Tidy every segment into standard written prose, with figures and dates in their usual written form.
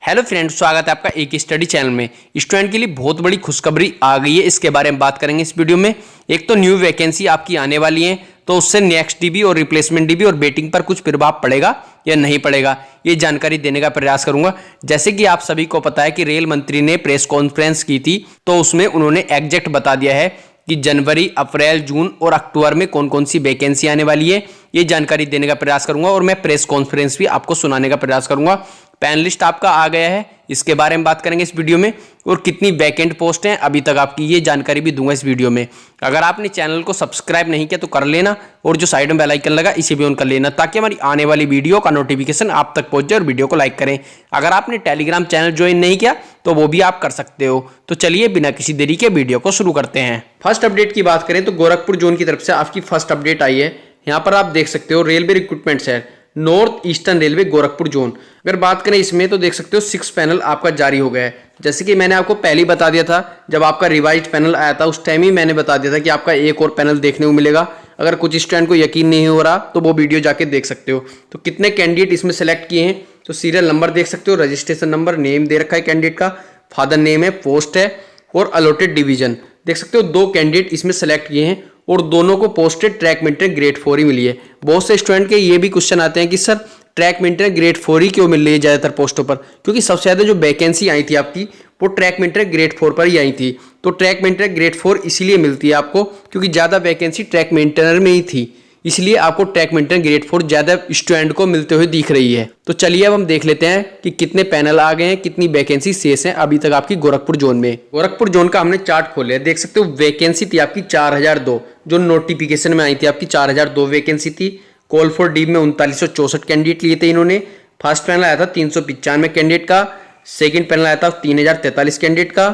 Hello friends, स्वागत है आपका एक स्टडी चैनल में। स्टूडेंट के लिए बहुत बड़ी खुशखबरी आ गई है, इसके बारे में बात करेंगे इस वीडियो में। एक तो न्यू वैकेंसी आपकी आने वाली है, तो उससे नेक्स्ट डीबी और रिप्लेसमेंट डीबी और वेटिंग पर कुछ प्रभाव पड़ेगा या नहीं पड़ेगा, ये जानकारी देने का प्रयास करूंगा। जैसे कि आप सभी को पता है कि रेल मंत्री ने प्रेस कॉन्फ्रेंस की थी, तो उसमें उन्होंने एग्जैक्ट बता दिया है कि जनवरी, अप्रैल, जून और अक्टूबर में कौन कौन सी वैकेंसी आने वाली है, ये जानकारी देने का प्रयास करूंगा और मैं प्रेस कॉन्फ्रेंस भी आपको सुनाने का प्रयास करूंगा। पैनलिस्ट आपका आ गया है, इसके बारे में बात करेंगे इस वीडियो में, और कितनी वैकेंट पोस्ट हैं अभी तक आपकी, ये जानकारी भी दूंगा इस वीडियो में। अगर आपने चैनल को सब्सक्राइब नहीं किया तो कर लेना, और जो साइड में बेल आइकन लगा इसे भी ऑन कर लेना, ताकि हमारी आने वाली वीडियो का नोटिफिकेशन आप तक पहुंचे और वीडियो को लाइक करें। अगर आपने टेलीग्राम चैनल ज्वाइन नहीं किया तो वो भी आप कर सकते हो। तो चलिए बिना किसी देरी के वीडियो को शुरू करते हैं। फर्स्ट अपडेट की बात करें तो गोरखपुर जोन की तरफ से आपकी फर्स्ट अपडेट आई है। यहाँ पर आप देख सकते हो रेलवे रिक्रूटमेंट है, north eastern railway Gorakhpur zone. अगर बात करें इसमें तो देख सकते हो 6 पैनल आपका जारी हो गया है। जैसे कि मैंने आपको पहले ही बता दिया था, जब आपका रिवाइज्ड पैनल आया था उस टाइम ही मैंने बता दिया था कि आपका एक और पैनल देखने को मिलेगा। अगर कुछ स्टूडेंट को यकीन नहीं हो रहा तो वो वीडियो जाके देख सकते हो। तो कितने कैंडिडेट इसमें सेलेक्ट किए हैं तो सीरियल नंबर देख सकते हो, रजिस्ट्रेशन नंबर, नेम दे रखा है कैंडिडेट का, फादर नेम है, पोस्ट है और अलॉटेड डिवीजन देख सकते हो। 2 कैंडिडेट इसमें सेलेक्ट किए हैं और दोनों को पोस्टेड ट्रैक मेंटेन ग्रेड 4 ही मिली है। बहुत से स्टूडेंट के ये भी क्वेश्चन आते हैं कि सर ट्रैक मेंटेन ग्रेड 4 ही क्यों मिल रही है ज़्यादातर पोस्टों पर, क्योंकि सबसे ज़्यादा जो वैकेंसी आई थी आपकी वो ट्रैक मेंटेन ग्रेड 4 पर ही आई थी। तो ट्रैक मेंटेन ग्रेड 4 इसीलिए मिलती है आपको क्योंकि ज़्यादा वैकेंसी ट्रैक मेंटेनर में ही थी, इसलिए आपको ट्रैक मेंटेन ग्रेड 4 ज़्यादा स्टूडेंट को मिलते हुए दिख रही है। तो चलिए अब हम देख लेते हैं कि कितने पैनल आ गए हैं, कितनी वैकेंसी शेष है अभी तक आपकी गोरखपुर जोन में। गोरखपुर जोन का हमने चार्ट खोले देख सकते हो। वैकेंसी थी आपकी 4002, जो नोटिफिकेशन में आई थी आपकी 4002 वैकेंसी थी। कॉल फॉर डी में 3964 कैंडिडेट लिए थे इन्होंने। फर्स्ट पैनल आया था 395 कैंडिडेट का, सेकंड पैनल आया था 3043 कैंडिडेट का,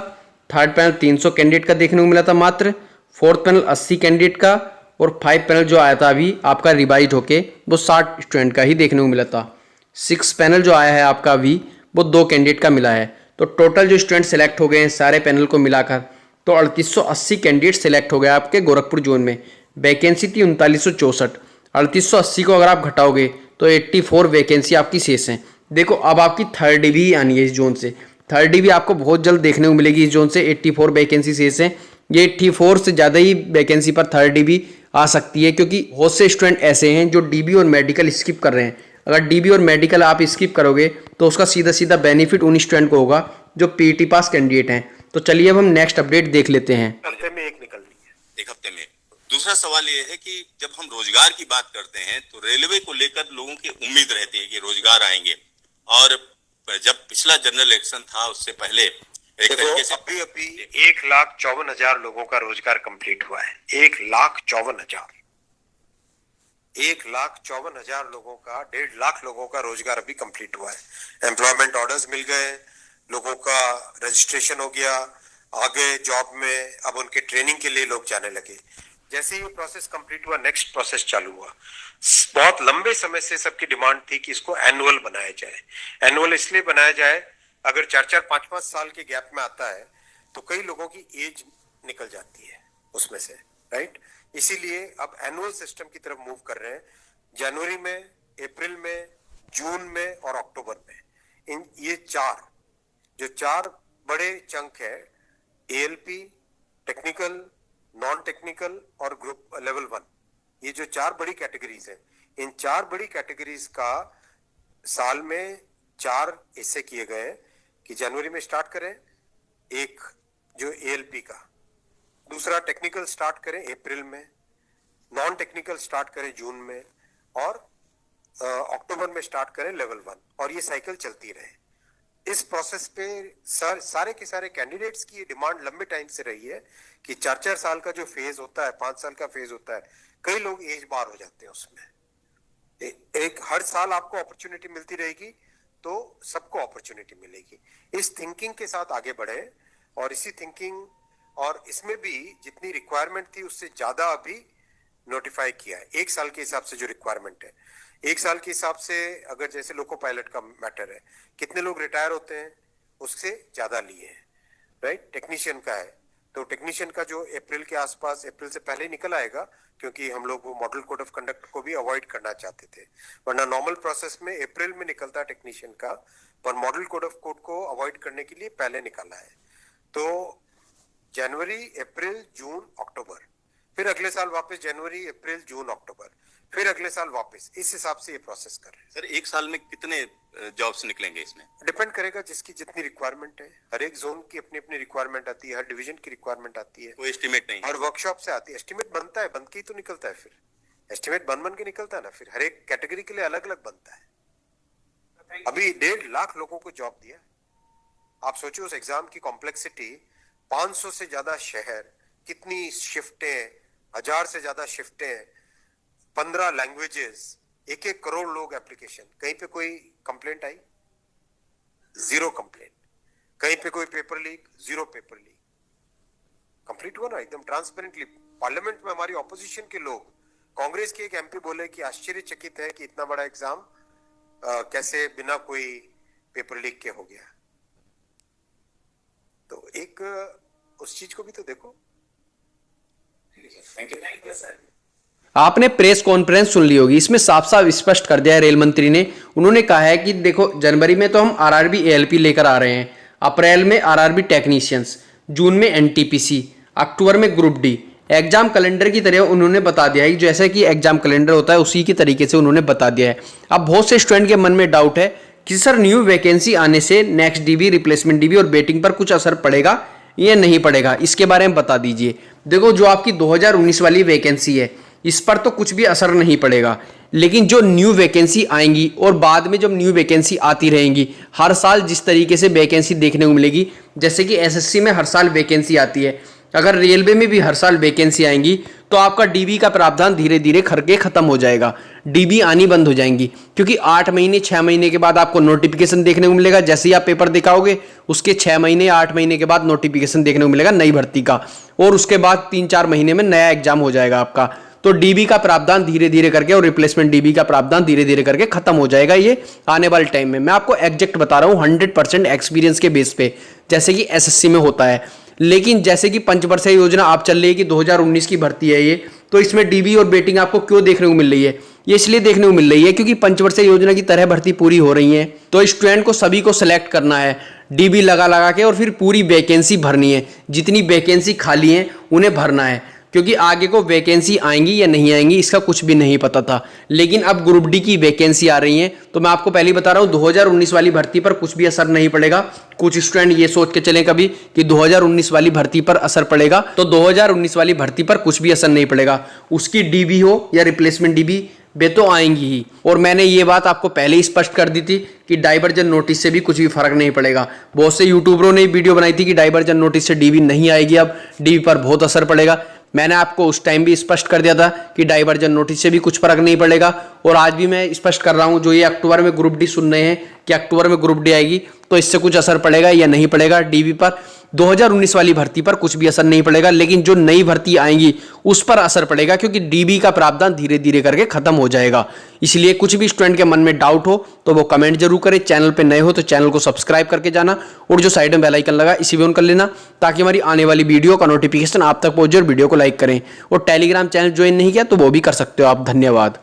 थर्ड पैनल 300 कैंडिडेट का देखने को मिला था मात्र, फोर्थ पैनल 80 कैंडिडेट का, और 5 पैनल जो आया था अभी आपका रिवाइज होके वो 60 स्टूडेंट का ही देखने को मिला था। 6 पैनल जो आया है आपका अभी वो 2 कैंडिडेट का मिला है। तो टोटल जो स्टूडेंट सेलेक्ट हो गए हैं सारे पैनल को मिलाकर तो 3880 कैंडिडेट सेलेक्ट हो गए आपके गोरखपुर जोन में। वैकेंसी थी 3964, 3880 को अगर आप घटाओगे तो 84 वैकेंसी आपकी शेष है। देखो अब आपकी थर्ड डीबी आनी है इस जोन से, थर्ड डीबी आपको बहुत जल्द देखने को मिलेगी इस जोन से। 84 वैकेंसी शेष है, ये 84 से ज़्यादा ही वैकेंसी पर थर्ड डीबी आ सकती है, क्योंकि बहुत से स्टूडेंट ऐसे हैं जो डीबी और मेडिकल स्किप कर रहे हैं। अगर डीबी और मेडिकल आप स्किप करोगे तो उसका सीधा सीधा बेनिफिट उन स्टूडेंट को होगा जो पीटी पास कैंडिडेट हैं। तो चलिए अब हम नेक्स्ट अपडेट देख लेते हैं। हफ्ते में एक निकलनी है, एक हफ्ते में। दूसरा सवाल ये है कि जब हम रोजगार की बात करते हैं तो रेलवे को लेकर लोगों की उम्मीद रहती है कि रोजगार आएंगे, और जब पिछला जनरल इलेक्शन था उससे पहले एक तरीके से अभी 1,54,000 लोगों का रोजगार कंप्लीट हुआ है। 1,54,000 लोगों का, 1.5 लाख लोगों का रोजगार अभी कंप्लीट हुआ है। एम्प्लॉयमेंट ऑर्डर्स मिल गए, लोगों का रजिस्ट्रेशन हो गया, आगे जॉब में अब उनके ट्रेनिंग के लिए लोग जाने लगे। जैसे ही प्रोसेस कंप्लीट हुआ नेक्स्ट प्रोसेस चालू हुआ। बहुत लंबे समय से सबकी डिमांड थी कि इसको एनुअल बनाया जाए। एनुअल इसलिए बनाया जाए, अगर 4-4, 5-5 साल के गैप में आता है तो कई लोगों की एज निकल जाती है उसमें से, राइट। इसीलिए अब एनुअल सिस्टम की तरफ मूव कर रहे हैं। जनवरी में, अप्रैल में, जून में और अक्टूबर में, इन ये 4 बड़े चंक है, एएलपी, टेक्निकल, नॉन टेक्निकल और ग्रुप लेवल 1, ये जो 4 बड़ी कैटेगरीज हैं, इन 4 बड़ी कैटेगरीज का साल में 4 हिस्से किए गए हैं कि जनवरी में स्टार्ट करें एक जो एएलपी का, दूसरा टेक्निकल स्टार्ट करें अप्रैल में, नॉन टेक्निकल स्टार्ट करें जून में, और अक्टूबर में स्टार्ट करें लेवल 1, और ये साइकिल चलती रहे। इस प्रोसेस पे सारे के सारे कैंडिडेट्स की डिमांड लंबे टाइम से रही है कि 4-4 साल का जो फेज होता है, 5 साल का फेज होता है, कई लोग एज बार हो जाते हैं उसमें। एक हर साल आपको अपॉर्चुनिटी मिलती रहेगी तो सबको अपॉर्चुनिटी मिलेगी। इस थिंकिंग के साथ आगे बढ़े, और इसी थिंकिंग और इसमें भी जितनी रिक्वायरमेंट थी उससे ज्यादा अभी नोटिफाई किया है। 1 साल के हिसाब से जो रिक्वायरमेंट है, 1 साल के हिसाब से अगर जैसे लोको पायलट का मैटर है, कितने लोग रिटायर होते हैं उससे ज्यादा लिए हैं, राइट। टेक्नीशियन का है तो टेक्नीशियन का जो अप्रैल के आसपास, अप्रैल से पहले निकल आएगा, क्योंकि हम लोग वो मॉडल कोड ऑफ कंडक्ट को भी अवॉइड करना चाहते थे, वरना नॉर्मल प्रोसेस में अप्रैल में निकलता टेक्नीशियन का, पर मॉडल कोड ऑफ कोड को अवॉइड करने के लिए पहले निकाला है। तो जनवरी, अप्रैल, जून, अक्टूबर, फिर अगले साल वापस जनवरी, अप्रैल, जून, अक्टूबर, फिर अगले साल वापस, इस हिसाब से ये प्रोसेस कर रहे हैं। सर एक साल में कितने जॉब्स निकलेंगे इसमें? डिपेंड करेगा जिसकी जितनी रिक्वायरमेंट है। हर एक जोन की अपनी अपनी रिक्वायरमेंट आती है, हर डिवीजन की रिक्वायरमेंट आती है, कोई एस्टिमेट नहीं? और वर्कशॉप से आती है। एस्टिमेट बनता है, बन के ही तो निकलता है, फिर एस्टिमेट बन के निकलता है ना, फिर हर एक कैटेगरी के लिए अलग अलग बनता है। अभी 1.5 लाख लोगों को जॉब दिया। आप सोचिए उस एग्जाम की कॉम्प्लेक्सिटी, 500 से ज्यादा शहर, कितनी शिफ्टें, 1000 से ज्यादा शिफ्टें, 15 लैंग्वेजेस, 1-1 करोड़ लोग एप्लीकेशन। कहीं पे कोई कंप्लेंट आई? 0 कंप्लेंट। कहीं पे कोई paper leak? 0 paper leak. Complete हुआ ना एकदम ट्रांसपेरेंटली। पार्लियामेंट में हमारी ऑपोजिशन के लोग, कांग्रेस के एक एमपी बोले कि आश्चर्यचकित है कि इतना बड़ा एग्जाम कैसे बिना कोई पेपर लीक के हो गया। तो एक उस चीज को भी तो देखो। Thank you sir. आपने प्रेस कॉन्फ्रेंस सुन ली होगी, इसमें साफ साफ स्पष्ट कर दिया है रेल मंत्री ने। उन्होंने कहा है कि देखो जनवरी में तो हम आरआरबी एएलपी लेकर आ रहे हैं, अप्रैल में आरआरबी टेक्नीशियंस, जून में एनटीपीसी, अक्टूबर में ग्रुप डी। एग्जाम कैलेंडर की तरह उन्होंने बता दिया है, जैसे कि एग्जाम कैलेंडर होता है उसी की तरीके से उन्होंने बता दिया है। अब बहुत से स्टूडेंट के मन में डाउट है कि सर न्यू वैकेंसी आने से नेक्स्ट डीबी, रिप्लेसमेंट डीबी और वेटिंग पर कुछ असर पड़ेगा या नहीं पड़ेगा, इसके बारे में बता दीजिए। देखो जो आपकी 2019 वाली वैकेंसी है इस पर तो कुछ भी असर नहीं पड़ेगा, लेकिन जो न्यू वैकेंसी आएंगी और बाद में जब न्यू वैकेंसी आती रहेंगी, हर साल जिस तरीके से वैकेंसी देखने को मिलेगी, जैसे कि एसएससी में हर साल वैकेंसी आती है, अगर रेलवे में भी हर साल वैकेंसी आएंगी तो आपका डीबी का प्रावधान धीरे धीरे करके खत्म हो जाएगा। डीबी आनी बंद हो जाएंगी, क्योंकि 8 महीने 6 महीने के बाद आपको नोटिफिकेशन देखने को मिलेगा। जैसे ही आप पेपर दिखाओगे उसके 6 महीने 8 महीने के बाद नोटिफिकेशन देखने को मिलेगा नई भर्ती का, और उसके बाद 3-4 महीने में नया एग्जाम हो जाएगा आपका। तो डीबी का प्रावधान धीरे धीरे करके और रिप्लेसमेंट डीबी का प्रावधान धीरे धीरे करके खत्म हो जाएगा ये आने वाले टाइम में। मैं आपको एग्जैक्ट बता रहा हूँ 100% एक्सपीरियंस के बेस पे, जैसे कि एसएससी में होता है। लेकिन जैसे कि पंचवर्षीय योजना आप चल रही है कि 2019 की भर्ती है ये, तो इसमें डीबी और वेटिंग आपको क्यों देखने को मिल रही है? ये इसलिए देखने को मिल रही है क्योंकि पंचवर्षीय योजना की तरह भर्ती पूरी हो रही है, तो स्टूडेंट को सभी को सिलेक्ट करना है डीबी लगा लगा के, और फिर पूरी वैकेंसी भरनी है। जितनी वैकेंसी खाली है उन्हें भरना है, क्योंकि आगे को वैकेंसी आएंगी या नहीं आएंगी इसका कुछ भी नहीं पता था। लेकिन अब ग्रुप डी की वैकेंसी आ रही है, तो मैं आपको पहले ही बता रहा हूँ 2019 वाली भर्ती पर कुछ भी असर नहीं पड़ेगा। कुछ स्टूडेंट ये सोच के चले कभी कि 2019 वाली भर्ती पर असर पड़ेगा, तो 2019 वाली भर्ती पर कुछ भी असर नहीं पड़ेगा। उसकी डीबी हो या रिप्लेसमेंट डीबी, वे तो आएंगी ही। और मैंने ये बात आपको पहले ही स्पष्ट कर दी थी कि डाइवर्जन नोटिस से भी कुछ भी फर्क नहीं पड़ेगा। बहुत से यूट्यूबरों ने वीडियो बनाई थी कि डाइवर्जन नोटिस से डीबी नहीं आएगी, अब डीबी पर बहुत असर पड़ेगा। मैंने आपको उस टाइम भी स्पष्ट कर दिया था कि डाइवर्जन नोटिस से भी कुछ फर्क नहीं पड़ेगा, और आज भी मैं स्पष्ट कर रहा हूं, जो ये अक्टूबर में ग्रुप डी सुन रहे हैं कि अक्टूबर में ग्रुप डी आएगी, तो इससे कुछ असर पड़ेगा या नहीं पड़ेगा डीबी पर। 2019 वाली भर्ती पर कुछ भी असर नहीं पड़ेगा, लेकिन जो नई भर्ती आएंगी उस पर असर पड़ेगा, क्योंकि डीबी का प्रावधान धीरे धीरे करके खत्म हो जाएगा। इसलिए कुछ भी स्टूडेंट के मन में डाउट हो तो वो कमेंट जरूर करें। चैनल पे नए हो तो चैनल को सब्सक्राइब करके जाना, और जो साइड में बेल आइकन लगा इसी भी ऑन कर लेना, ताकि हमारी आने वाली वीडियो का नोटिफिकेशन आप तक पहुंचे, और वीडियो को लाइक करें। और टेलीग्राम चैनल ज्वाइन नहीं किया तो वो भी कर सकते हो आप। धन्यवाद।